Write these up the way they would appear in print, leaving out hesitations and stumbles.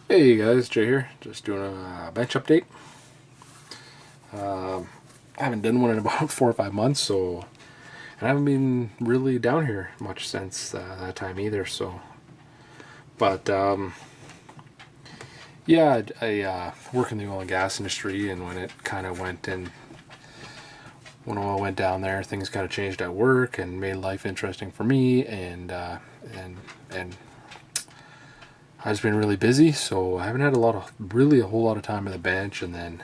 Hey guys, Jay here. Just doing a bench update. I haven't done one in about 4 or 5 months, and I haven't been really down here much since that time either. But yeah, I work in the oil and gas industry, and when oil went down there, things kind of changed at work and made life interesting for me, and I've just been really busy, so I haven't had a whole lot of time on the bench, and then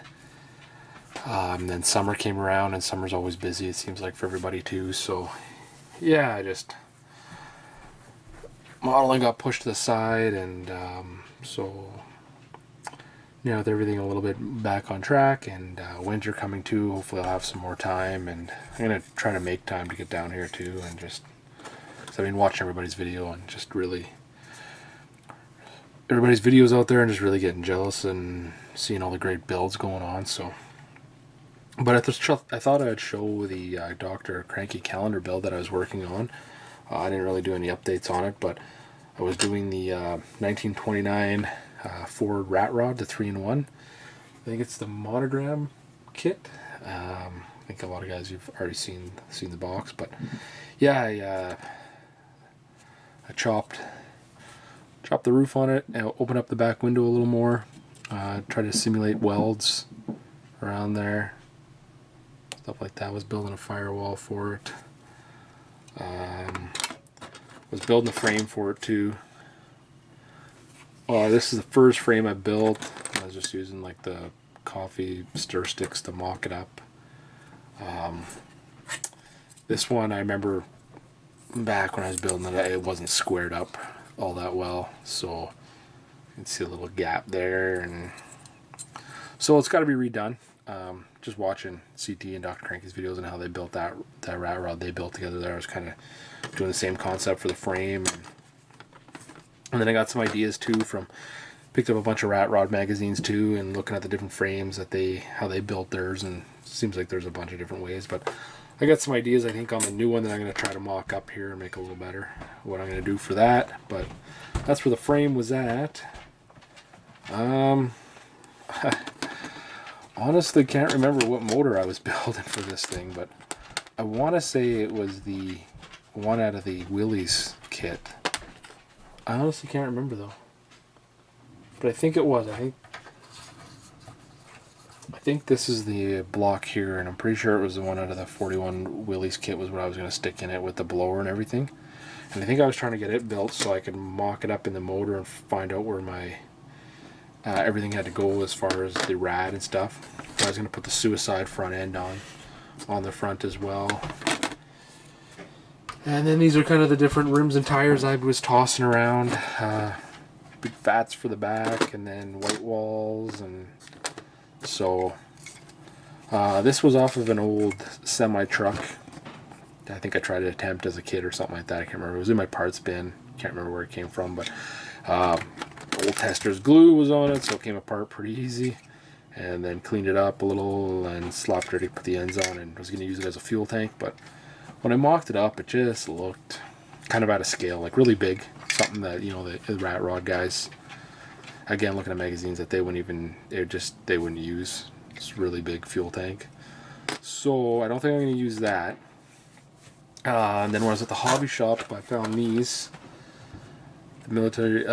summer came around, and summer's always busy. It seems like for everybody too. So yeah, I just modeling got pushed to the side, and with everything a little bit back on track, and winter coming too. Hopefully, I'll have some more time, and I'm gonna try to make time to get down here too, and just. Cause I've been watching everybody's video and just really everybody's videos out there, and just really getting jealous and seeing all the great builds going on. So. But I thought I'd show the Dr. Cranky calendar build that I was working on. I didn't really do any updates on it, but I was doing the 1929 Ford Rat Rod, the 3-in-1. I think it's the Monogram kit. I think a lot of guys you've already seen the box, but yeah, I chopped the roof on it, and opened up the back window a little more. Tried to simulate welds around there. Stuff like that. Was building a firewall for it. Was building a frame for it too. This is the first frame I built. I was just using like the coffee stir sticks to mock it up. This one I remember back when I was building it, it wasn't squared up all that well, so you can see a little gap there, and so it's got to be redone. Just watching CT and Dr. Cranky's videos and how they built that rat rod they built together there. I was kind of doing the same concept for the frame, and then I got some ideas too picked up a bunch of rat rod magazines too, and looking at the different frames how they built theirs, and it seems like there's a bunch of different ways, but I got some ideas I think on the new one that I'm going to try to mock up here and make a little better what I'm going to do for that. But that's where the frame was at. Honestly can't remember what motor I was building for this thing, but I want to say it was the one out of the Willys kit. I honestly can't remember though, but I think it was. I think this is the block here, and I'm pretty sure it was the one out of the 41 Willys kit was what I was going to stick in it with the blower and everything. And I think I was trying to get it built so I could mock it up in the motor and find out where my everything had to go as far as the rad and stuff. So I was going to put the Suicide front end on the front as well. And then these are kind of the different rims and tires I was tossing around. Big fats for the back, and then white walls. And so this was off of an old semi-truck. I think I tried to attempt as a kid or something like that. I can't remember. It was in my parts bin. Can't remember where it came from, but old Tester's glue was on it, so it came apart pretty easy. And then cleaned it up a little and slopped ready to put the ends on, and was going to use it as a fuel tank. But when I mocked it up, it just looked kind of out of scale, like really big. Something that, the rat rod guys, again, looking at magazines, that they wouldn't use. It's really big fuel tank. So I don't think I'm going to use that. And then when I was at the hobby shop, I found these. The military,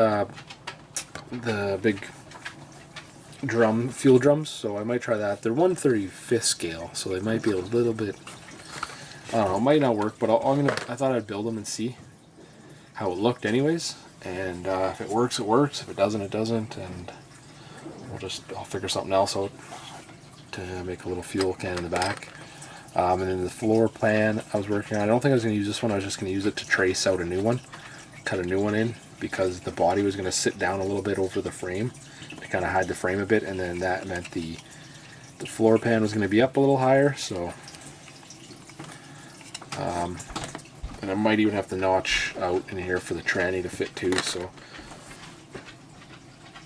the big fuel drums, so I might try that. They're 1/35th scale, so they might be a little bit, I don't know, it might not work, but I thought I'd build them and see how it looked anyways, and if it works, it works. If it doesn't, it doesn't, and I'll figure something else out to make a little fuel can in the back. And then the floor plan I was working on, I don't think I was going to use this one. I was just going to use it to trace out a new one, cut a new one in, because the body was going to sit down a little bit over the frame to kind of hide the frame a bit, and then that meant the floor pan was going to be up a little higher. So and I might even have to notch out in here for the tranny to fit too.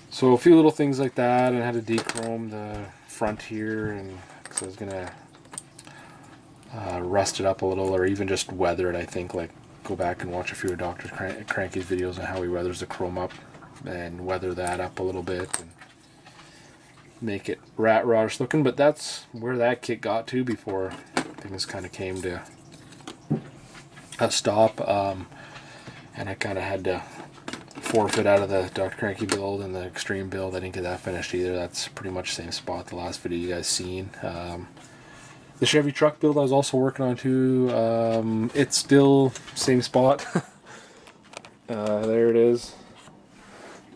So a few little things like that, and I had to dechrome the front here, and because I was going to rust it up a little, or even just weather it. I think, like, go back and watch a few of Dr. Cranky's videos on how he weathers the chrome up. and weather that up a little bit and make it rat rodish looking. But that's where that kit got to before things kind of came to a stop, and I kind of had to forfeit out of the Dr. Cranky build and the Extreme build. I didn't get that finished either. That's pretty much the same spot the last video you guys seen. The Chevy truck build I was also working on too. It's still same spot. There it is.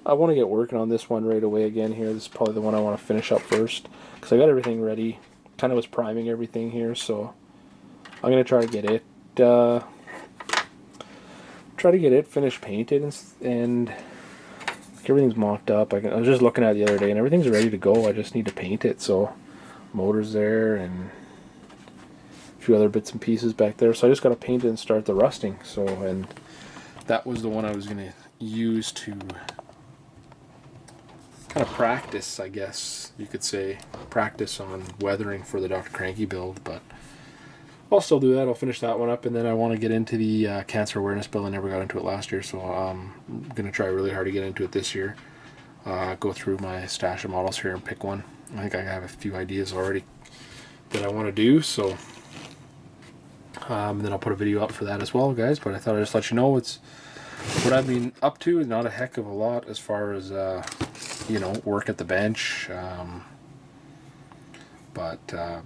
I want to get working on this one right away again here. This is probably the one I want to finish up first because I got everything ready. Kind of was priming everything here, so I'm gonna try to get it finished painted and everything's mocked up. I was just looking at it the other day and everything's ready to go. I just need to paint it. So motor's there and a few other bits and pieces back there. So I just got to paint it and start the rusting. So, and that was the one I was going to use to kind of practice, I guess you could say, practice on weathering for the Dr. Cranky build, but I'll still do that. I'll finish that one up, and then I want to get into the cancer awareness build. I never got into it last year, so I'm going to try really hard to get into it this year. Go through my stash of models here and pick one. I think I have a few ideas already that I want to do, so then I'll put a video up for that as well, guys. But I thought I'd just let you know it's what I've been up to is not a heck of a lot as far as work at the bench. But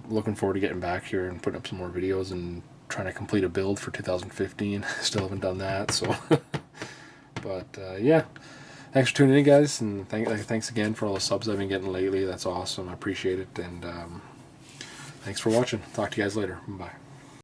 looking forward to getting back here and putting up some more videos and trying to complete a build for 2015. Still haven't done that, so. But yeah, thanks for tuning in, guys, and thanks again for all the subs I've been getting lately. That's awesome. I appreciate it, and thanks for watching. Talk to you guys later. Bye.